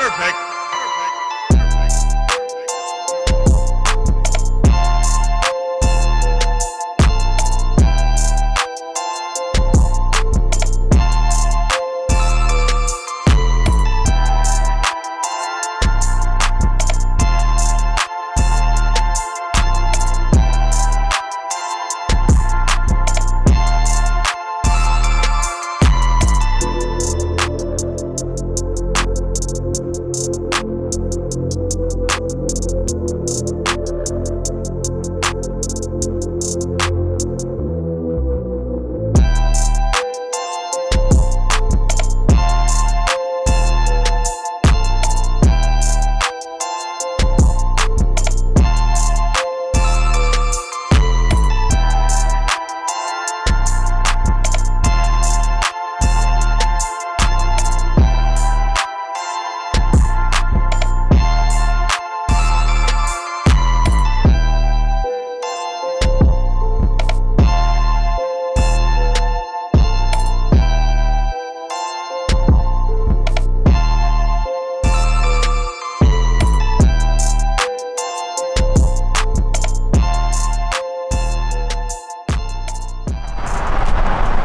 Perfect.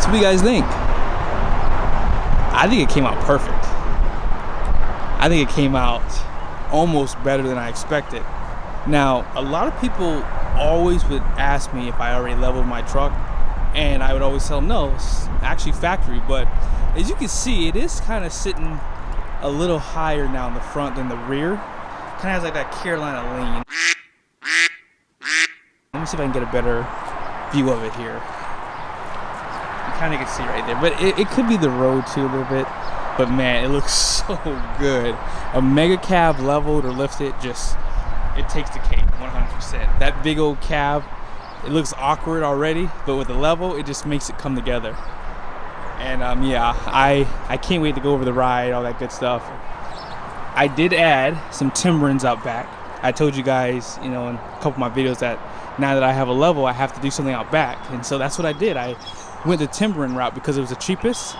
What do you guys think? I think it came out perfect. I think it came out almost better than I expected. Now, a lot of people always would ask me if I already leveled my truck, and I would always tell them no, it's actually factory. But as you can see, it is kind of sitting a little higher now in the front than the rear. Kind of has like that Carolina lean. Let me see if I can get a better view of it here. You kind of can see right there, but it could be the road too a little bit. But man, it looks so good. A MegaCab leveled or lifted, just it takes the cake 100%. That big old cab, it looks awkward already, but with the level, it just makes it come together. And yeah, I can't wait to go over the ride, all that good stuff. I did add some Timbrens out back. I told you guys, you know, in a couple of my videos that now that I have a level, I have to do something out back. And so that's what I did. I went the Timbren route because it was the cheapest.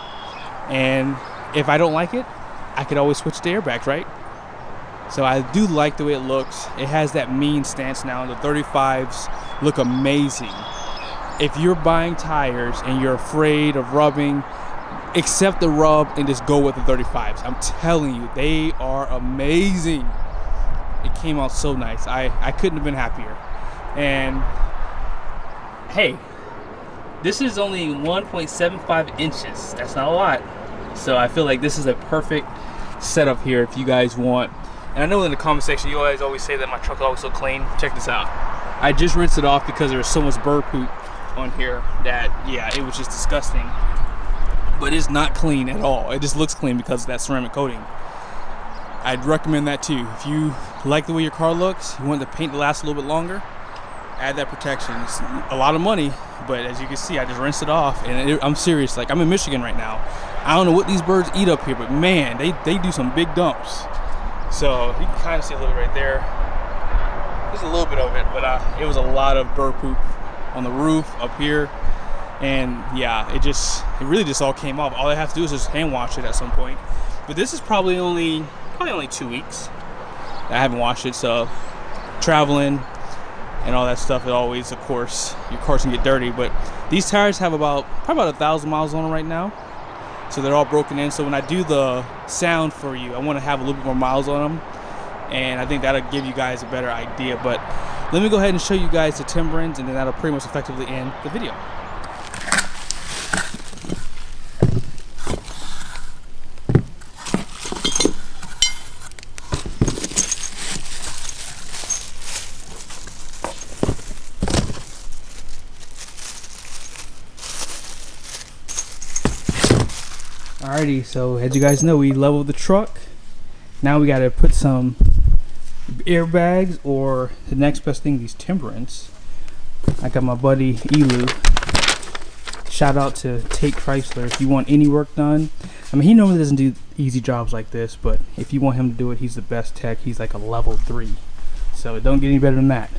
And if I don't like it, I could always switch to airbags, right? So I do like the way it looks. It has that mean stance now. The 35's look amazing. If you're buying tires and you're afraid of rubbing, accept the rub and just go with the 35's. I'm telling you, they are amazing. It came out so nice. I couldn't have been happier. And hey, this is only 1.75 inches. That's not a lot. So I feel like this is a perfect setup here if you guys want. And I know in the comment section you guys always say that my truck is always so clean. Check this out. I just rinsed it off because there was so much bird poop on here that, yeah, it was just disgusting. But it's not clean at all. It just looks clean because of that ceramic coating. I'd recommend that too. If you like the way your car looks, you want the paint to last a little bit longer, add that protection. It's a lot of money, but as you can see, I just rinsed it off, and I'm serious. Like, I'm in Michigan right now. I don't know what these birds eat up here, but man, they do some big dumps. So you can kind of see a little bit right there. There's a little bit of it, but it was a lot of bird poop on the roof up here. And yeah, it really just all came off. All I have to do is just hand wash it at some point. But this is probably only 2 weeks that I haven't washed it. So traveling and all that stuff, it always, of course, your cars can get dirty. But these tires have probably about 1,000 miles on them right now. So they're all broken in. So when I do the sound for you, I want to have a little bit more miles on them. And I think that'll give you guys a better idea. But let me go ahead and show you guys the Timbrens, and then that'll pretty much effectively end the video. Alrighty, so as you guys know, we leveled the truck. Now we gotta put some airbags, or the next best thing, these Timbrens. I got my buddy Elu. Shout out to Tate Chrysler. If you want any work done, I mean, he normally doesn't do easy jobs like this, but if you want him to do it, he's the best tech. He's like a level 3, so it don't get any better than that.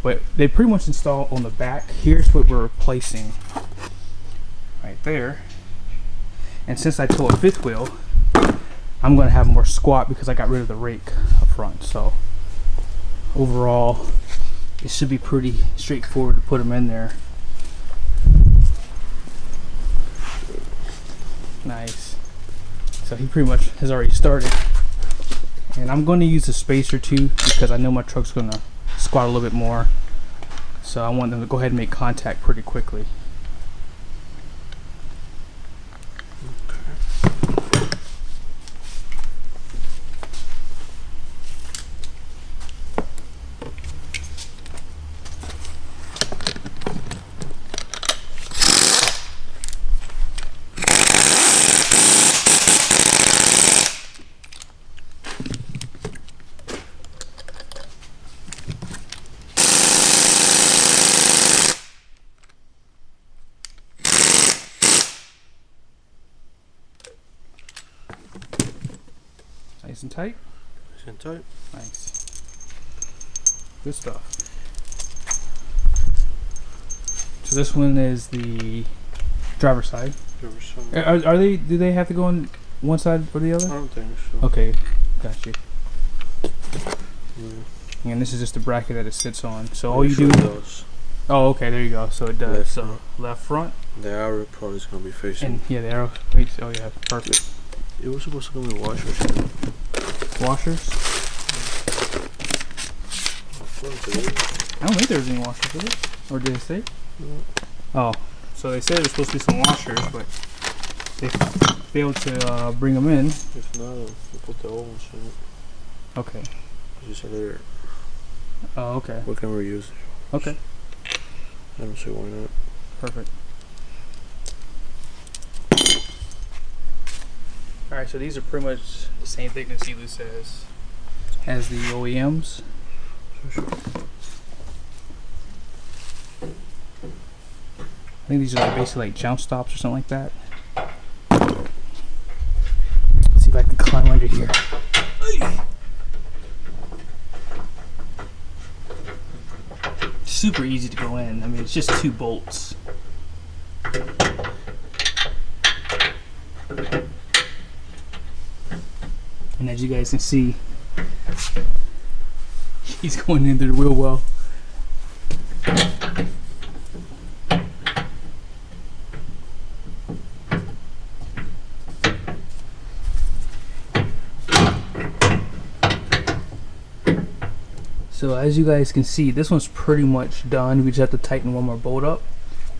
But they pretty much install on the back. Here's what we're replacing right there. And since I tow a fifth wheel, I'm gonna have more squat because I got rid of the rake up front. So overall, it should be pretty straightforward to put them in there. Nice. So he pretty much has already started. And I'm going to use a spacer too because I know my truck's going to squat a little bit more. So I want them to go ahead and make contact pretty quickly. Nice and tight? Nice and tight. Nice. Good stuff. So this one is the driver's side. Driver's side. Are they, do they have to go on one side or the other? I don't think so. Okay, got you. Yeah. And this is just the bracket that it sits on. So all Make you sure do... those Oh, okay, there you go. So it does. Left So front. left front. The arrow probably is going to be facing. And yeah, the arrow face. Oh yeah, perfect. It was supposed to come with washers. Washers? I don't think there was any washers, did it? Or did they say? No. Oh, so they said there's supposed to be some washers, but they failed to bring them in. If not, we'll put the old ones in it. Okay. You said they're... Oh, okay. We can reuse it. Okay. I don't see why not. Perfect. Alright, so these are pretty much the same thickness Elus has the OEMs. Sure. I think these are like basically like jump stops or something like that. Let's see if I can climb under here. Super easy to go in. I mean, it's just 2 bolts. And as you guys can see, he's going in there real well. So as you guys can see, this one's pretty much done. We just have to tighten one more bolt up.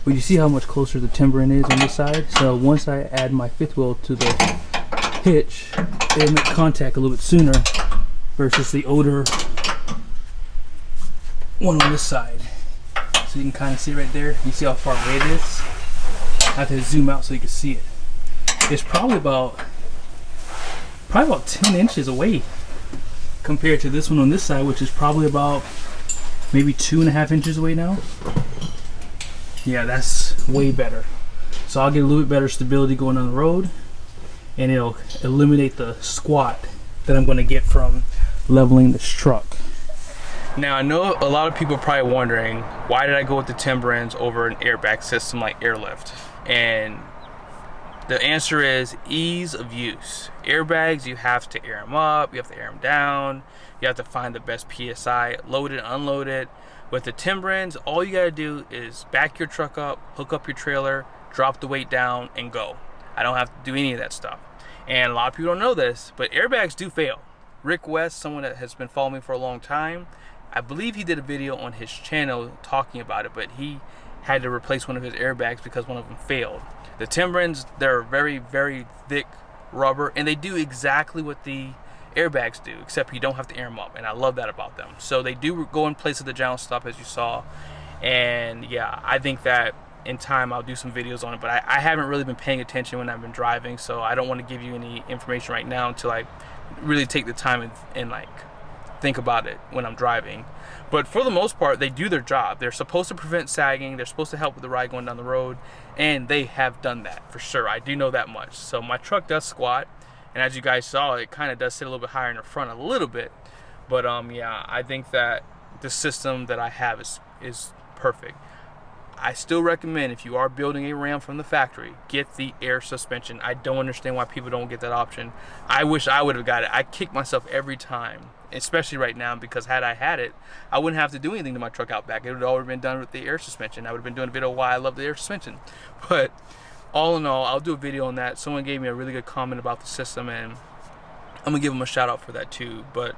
But you see how much closer the Timbren is on this side. So once I add my 5th wheel to the hitch, it'll make contact a little bit sooner versus the older one on this side. So you can kind of see right there. You see how far away it is? I have to zoom out so you can see it. It's probably about 10 inches away compared to this one on this side, which is probably about maybe 2.5 inches away now. Yeah, that's way better. So I'll get a little bit better stability going on the road, and it'll eliminate the squat that I'm going to get from leveling this truck. Now I know a lot of people are probably wondering, why did I go with the Timbrens over an airbag system like AirLift? And the answer is ease of use. Airbags, you have to air them up, you have to air them down, you have to find the best PSI, load it, unload it. With the Timbrens, all you gotta do is back your truck up, hook up your trailer, drop the weight down, and go. I don't have to do any of that stuff. And a lot of people don't know this, but airbags do fail. Rick West, someone that has been following me for a long time, I believe he did a video on his channel talking about it, but he had to replace one of his airbags because one of them failed. The Timbrens, they're very, very thick rubber, and they do exactly what the airbags do, except you don't have to air them up, and I love that about them. So they do go in place of the giant stop, as you saw, and yeah, I think that in time I'll do some videos on it, but I haven't really been paying attention when I've been driving, so I don't want to give you any information right now until I really take the time and like think about it when I'm driving. But for the most part, they do their job. They're supposed to prevent sagging, they're supposed to help with the ride going down the road, and they have done that for sure. I do know that much. So my truck does squat, and as you guys saw, it kind of does sit a little bit higher in the front a little bit, but yeah, I think that the system that I have is perfect. I still recommend, if you are building a Ram from the factory, get the air suspension. I don't understand why people don't get that option. I wish I would have got it. I kick myself every time, especially right now, because had I had it, I wouldn't have to do anything to my truck out back. It would have already been done with the air suspension. I would have been doing a video why I love the air suspension. But all in all, I'll do a video on that. Someone gave me a really good comment about the system, and I'm gonna give them a shout out for that too. But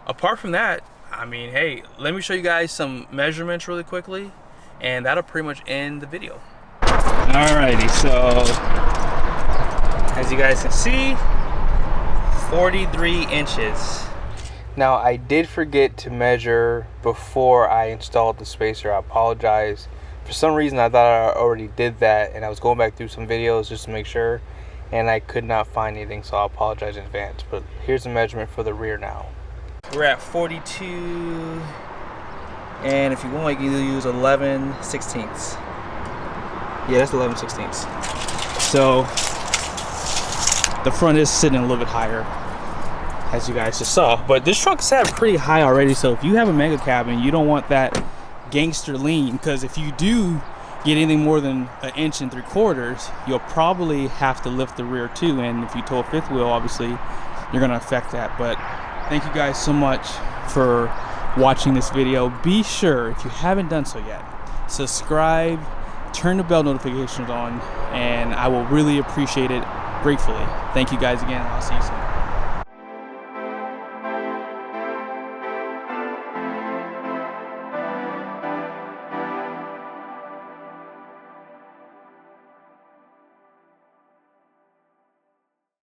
apart from that, I mean, hey, let me show you guys some measurements really quickly, and that'll pretty much end the video. Alrighty, so as you guys can see, 43 inches. Now, I did forget to measure before I installed the spacer. I apologize. For some reason, I thought I already did that, and I was going back through some videos just to make sure, and I could not find anything, so I apologize in advance. But here's the measurement for the rear now. We're at 42, and if you want, you can use 11/16. Yeah, that's 11/16. So the front is sitting a little bit higher, as you guys just saw. But this truck sat pretty high already, so if you have a MegaCab and you don't want that gangster lean, because if you do get anything more than 1 3/4 inches, you'll probably have to lift the rear too, and if you tow a fifth wheel, obviously you're going to affect that. But thank you guys so much for watching this video. Be sure, if you haven't done so yet, subscribe, turn the bell notifications on, and I will really appreciate it gratefully. Thank you guys again, and I'll see you soon.